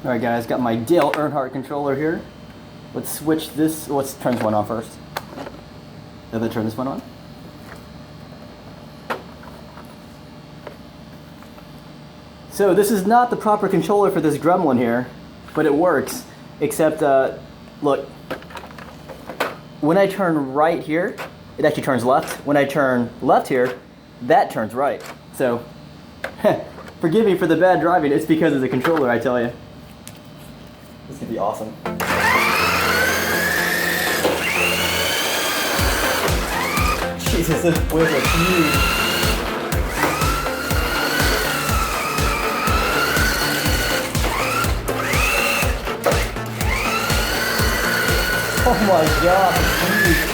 Alright guys, got my Dale Earnhardt controller here. Let's switch this, let's turn this one on first. Then turn this one on. So this is not the proper controller for this Gremlin here, but it works. Except, look, when I turn right here, it actually turns left. When I turn left here, that turns right. So, forgive me for the bad driving, it's because of the controller, I tell you. This could be awesome. Jesus, this wheels are huge. Oh my god, it's huge.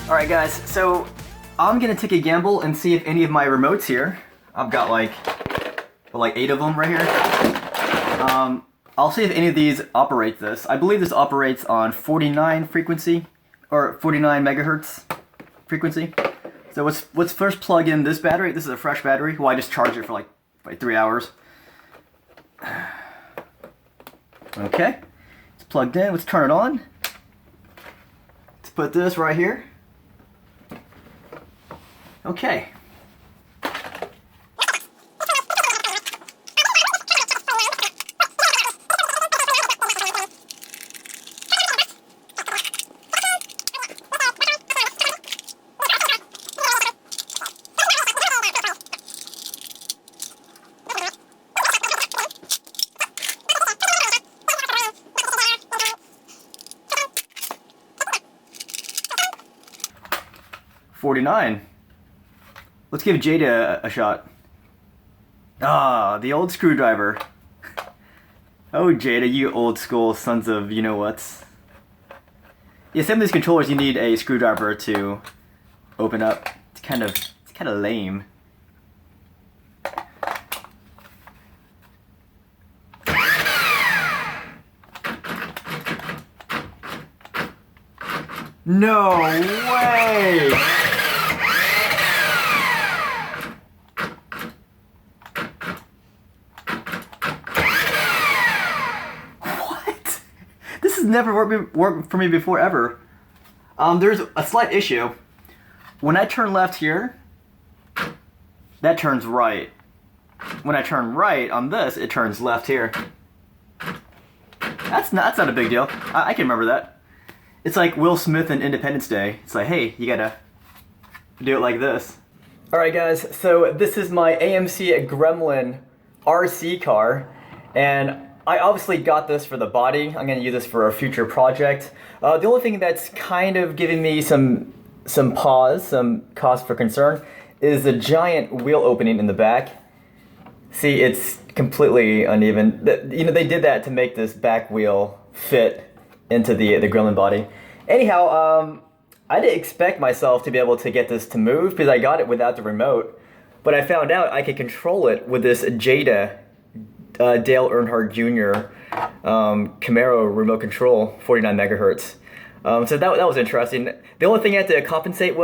Alright guys, so I'm gonna take a gamble and see if any of my remotes here, I've got like 8 of them right here. I'll see if any of these operate this. I believe this operates on 49 frequency, or 49 megahertz frequency. So let's first plug in this battery. This is a fresh battery. Well, I just charged it for like 3 hours. Okay, it's plugged in. Let's turn it on. Let's put this right here. Okay. $49. Let's give Jada a shot. Ah, the old screwdriver. Oh, Jada, you old school sons of you-know-whats. Yeah, some of these controllers you need a screwdriver to open up. It's kind of lame. No way! Never worked for me before ever. There's a slight issue. When I turn left here, that turns right. When I turn right on this, it turns left here. That's not a big deal. I can remember that. It's like Will Smith in Independence Day. It's like, hey, you gotta do it like this. Alright guys, so this is my AMC Gremlin RC car, and I obviously got this for the body. I'm going to use this for a future project. The only thing that's kind of giving me some pause, some cause for concern, is the giant wheel opening in the back. See, it's completely uneven. You know, they did that to make this back wheel fit into the Gremlin body. Anyhow, I didn't expect myself to be able to get this to move because I got it without the remote. But I found out I could control it with this Jada Dale Earnhardt Jr. Camaro remote control, 49 megahertz. So that was interesting. The only thing I had to compensate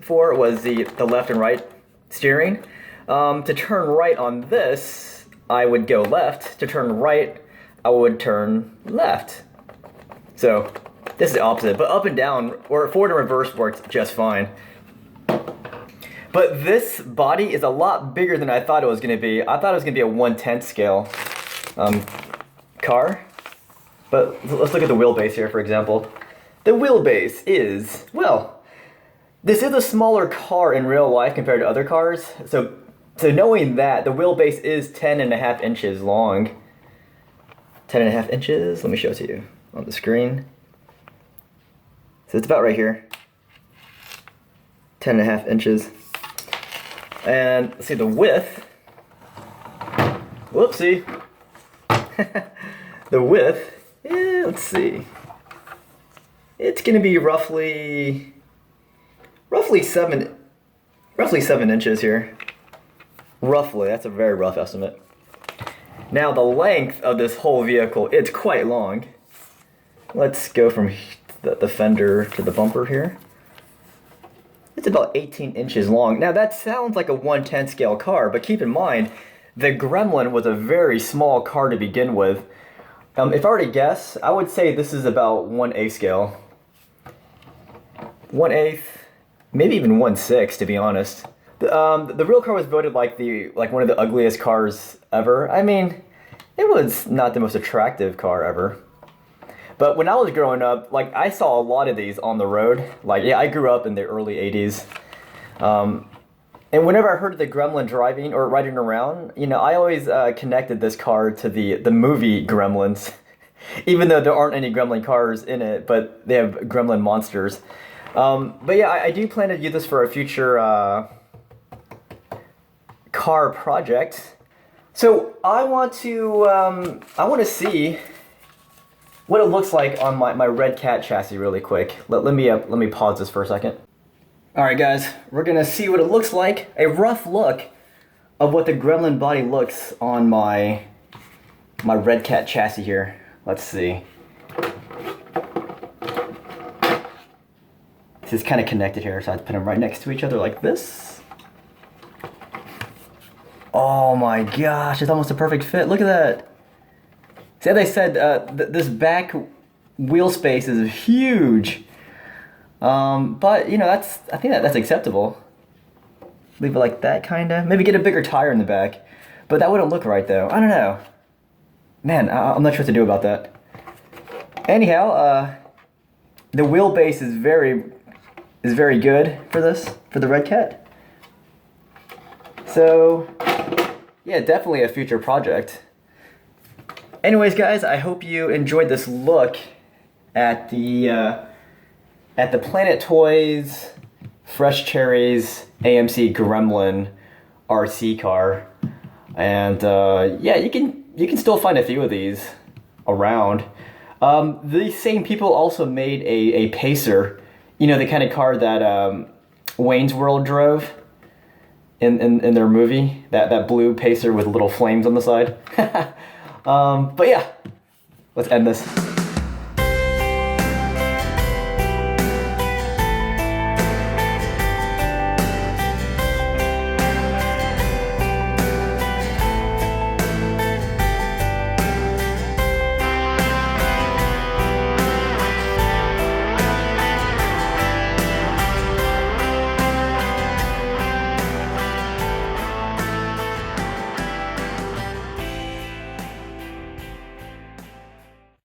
for was the left and right steering. To turn right on this, I would go left. To turn right, I would turn left. So this is the opposite, but up and down, or forward and reverse worked just fine. But this body is a lot bigger than I thought it was going to be. I thought it was going to be a 1/10 scale car. But let's look at the wheelbase here, for example. The wheelbase is, well, this is a smaller car in real life compared to other cars. So knowing that, the wheelbase is 10.5 inches long. 10.5 inches, let me show it to you on the screen. So it's about right here. 10.5 inches. And let's see the width. Whoopsie. The width, let's see. It's gonna be roughly 7 inches here. Roughly, that's a very rough estimate. Now the length of this whole vehicle, it's quite long. Let's go from the fender to the bumper here. It's about 18 inches long. Now that sounds like a 1/10 scale car, but keep in mind, the Gremlin was a very small car to begin with. If I were to guess, I would say this is about 1/8 scale. 1/8, maybe even 1/6, to be honest. The real car was voted like one of the ugliest cars ever. I mean, it was not the most attractive car ever. But when I was growing up, like, I saw a lot of these on the road. Like, yeah, I grew up in the early 80s. And whenever I heard the Gremlin driving or riding around, you know, I always connected this car to the movie Gremlins. Even though there aren't any Gremlin cars in it, but they have Gremlin monsters. But yeah, I do plan to use this for a future car project. So I want to see what it looks like on my Red Cat chassis really quick. Let me pause this for a second. Alright guys, we're gonna see what it looks like. A rough look of what the Gremlin body looks on my Red Cat chassis here. Let's see. This is kind of connected here, so I have to put them right next to each other like this. Oh my gosh, it's almost a perfect fit. Look at that. See, as I said, this back wheel space is huge. But you know, I think that's acceptable. Leave it like that, kinda. Maybe get a bigger tire in the back, but that wouldn't look right though. I don't know. Man, I'm not sure what to do about that. Anyhow, the wheelbase is very good for the Red Cat. So yeah, definitely a future project. Anyways, guys, I hope you enjoyed this look at the Planet Toys Fresh Cherries AMC Gremlin RC car, and yeah, you can still find a few of these around. These same people also made a Pacer, you know, the kind of car that Wayne's World drove in their movie, that blue Pacer with little flames on the side. But yeah, let's end this.